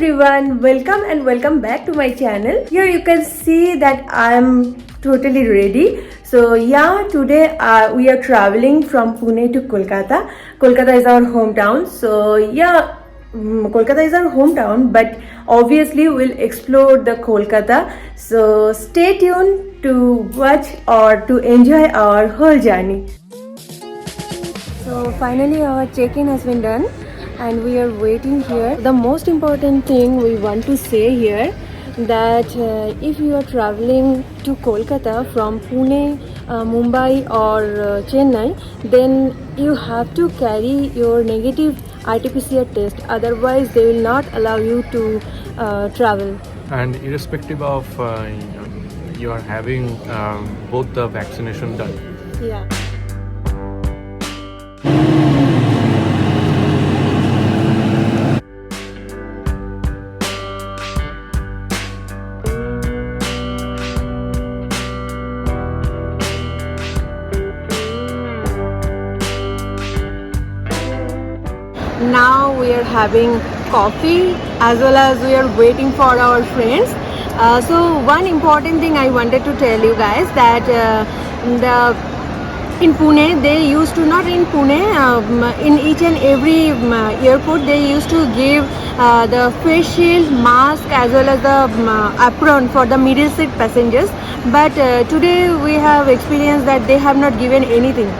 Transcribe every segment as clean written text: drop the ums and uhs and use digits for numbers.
everyone, welcome and welcome back to my channel. Here you can see that I am totally ready. So yeah, today we are traveling from Pune to Kolkata. Kolkata is our hometown. So yeah, Kolkata is our hometown, but obviously we'll explore the Kolkata. So stay tuned to watch or to enjoy our whole journey. So finally our check-in has been done and we are waiting here. The most important thing we want to say here that if you are traveling to Kolkata from Pune, Mumbai or Chennai, then you have to carry your negative RT-PCR test, otherwise they will not allow you to travel. And irrespective of you are having both the vaccination done. Yeah. Now we are having coffee as well as we are waiting for our friends. So one important thing I wanted to tell you guys that in Pune they used to, not in Pune, in each and every airport they used to give the face shield, mask as well as the apron for the middle seat passengers, but today we have experienced that they have not given anything.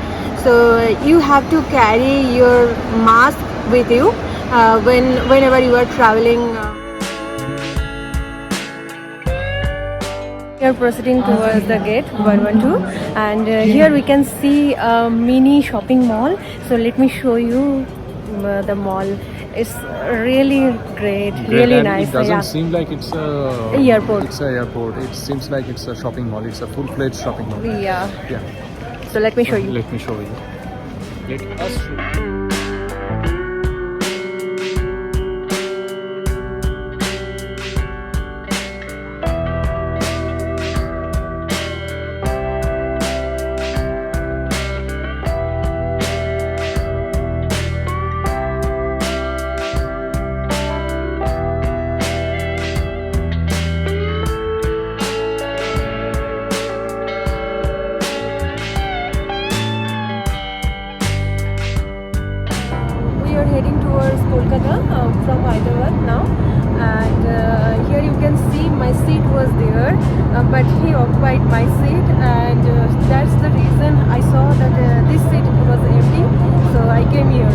So you have to carry your mask with you whenever you are traveling. We are proceeding towards the gate 112 and here we can see a mini shopping mall. So let me show you the mall. It's really great, really nice. It doesn't seem like it's a airport. It's an airport. It seems like it's a shopping mall. It's a full-fledged shopping mall. Yeah. Yeah. So let me show you. Let me show you. Let us show you. We are heading towards Kolkata from Hyderabad now, and here you can see my seat was there, but he occupied my seat, and that's the reason I saw that this seat was empty, so I came here.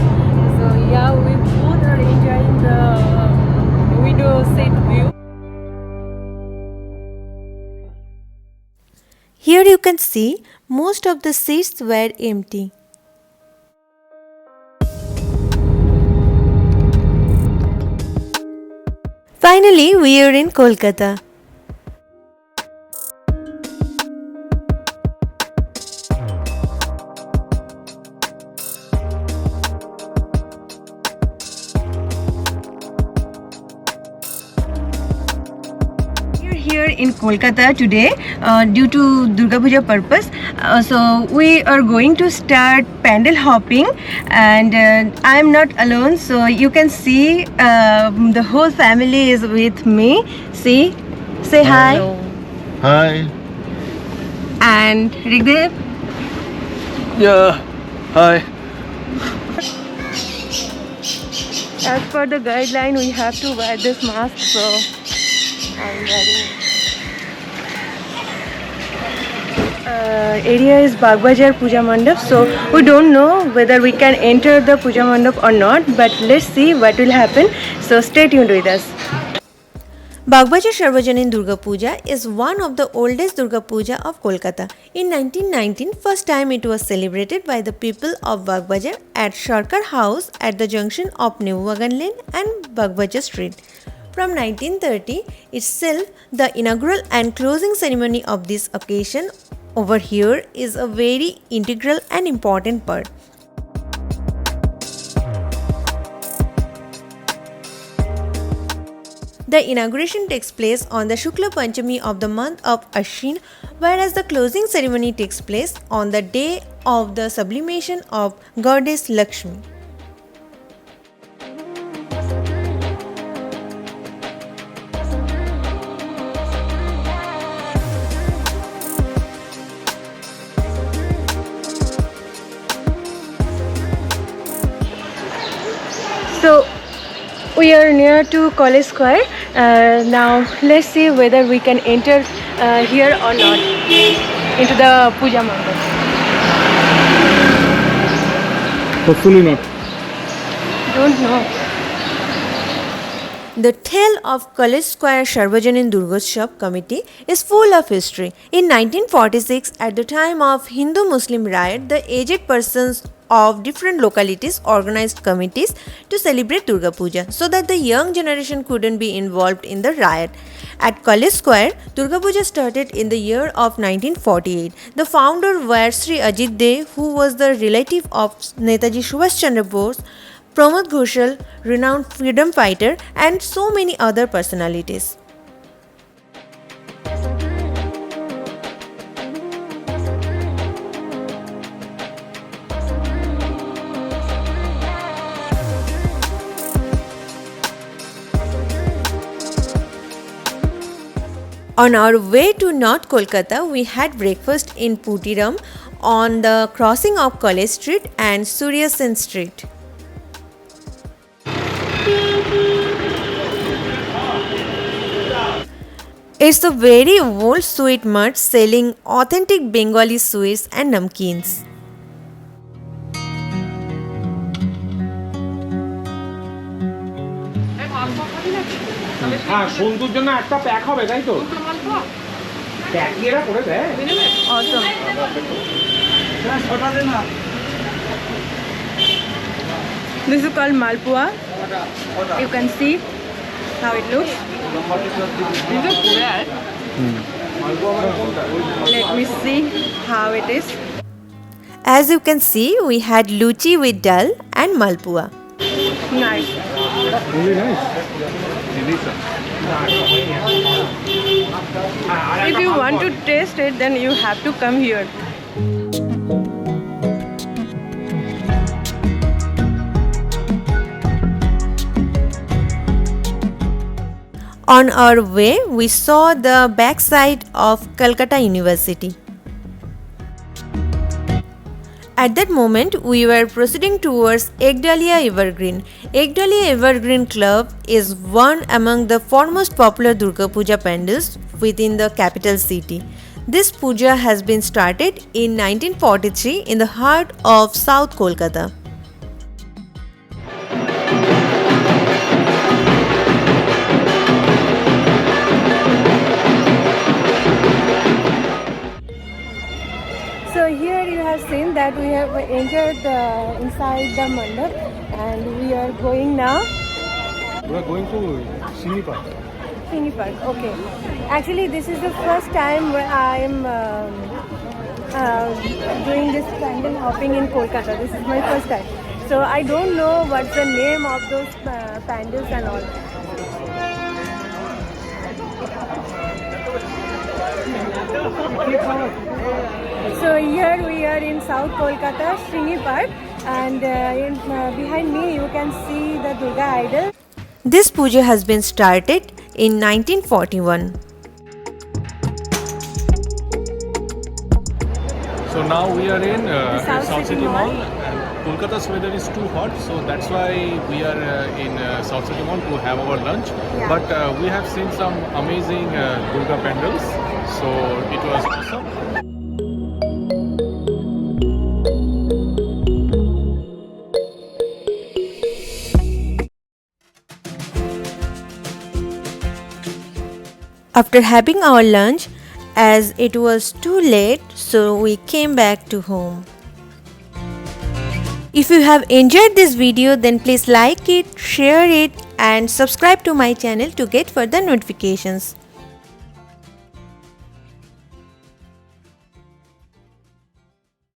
So yeah, we both are enjoying the window seat view. Here you can see most of the seats were empty. Finally, we are in Kolkata. Here in Kolkata today due to Durga Puja purpose, so we are going to start pandal hopping, and I am not alone, so you can see the whole family is with me. See, say hi. Hi. And Rigdev. Yeah. Hi. As per the guideline, we have to wear this mask, so I'm wearing. Area is Bagbazar Puja Mandap, so we don't know whether we can enter the Puja Mandap or not, but let's see what will happen, so stay tuned with us. Bagbazar Sarvajanin Durga Puja is one of the oldest Durga Puja of Kolkata. In 1919, first time it was celebrated by the people of Bagbazar at Sarkar House at the junction of New Bagan Lane and Bagbazar Street. From 1930 itself, the inaugural and closing ceremony of this occasion over here is a very integral and important part. The inauguration takes place on the Shukla Panchami of the month of Ashwin, whereas the closing ceremony takes place on the day of the sublimation of goddess Lakshmi. are near to College Square. Now let's see whether we can enter here or not into the Puja Mandap. Hopefully not. Don't know. The tale of College Square Sarvajanin Durgotsav committee is full of history. In 1946, at the time of Hindu-Muslim riot, the aged persons of different localities organized committees to celebrate Durga Puja so that the young generation couldn't be involved in the riot. At College Square, Durga Puja started in the year of 1948. The founder were Sri Ajit Dey, who was the relative of Netaji Subhash Chandra Bose, Pramod Ghoshal, renowned freedom fighter, and so many other personalities. On our way to North Kolkata, we had breakfast in Putiram on the crossing of College Street and Surya Sen Street. It's a very old sweet mart selling authentic Bengali sweets and namkeens. হ্যাঁ সন্তুর জন্য একটা pack হবে তাই তো pack কি এরা করে দেয় Awesome. This is called Malpua. You can see how it looks. Let me see how it is. As you can see, we had luchi with dal and malpua. Nice. really nice If you want to taste it, then you have to come here. On our way, we saw the backside of Calcutta University. At that moment, we were proceeding towards Ekdalia Evergreen. Ekdalia Evergreen Club is one among the foremost popular Durga Puja pandals within the capital city. This puja has been started in 1943 in the heart of South Kolkata. So here you have seen that we have entered inside the mandap, and we are going now. we are going to Sini Park Sini Park. Okay. Actually, this is the first time where I am doing this pandal hopping in Kolkata. This is my first time. So I don't know what's the name of those pandals and all. So here we are in South Kolkata, Srini Park, and behind me you can see the Durga idol. This puja has been started in 1941. So now we are in South City Mall. and Kolkata's weather is too hot, so that's why we are in South City Mall to have our lunch. Yeah. But we have seen some amazing Durga pandals, so it was awesome. After having our lunch, as it was too late, so we came back to home. If you have enjoyed this video, then please like it, share it, and subscribe to my channel to get further notifications.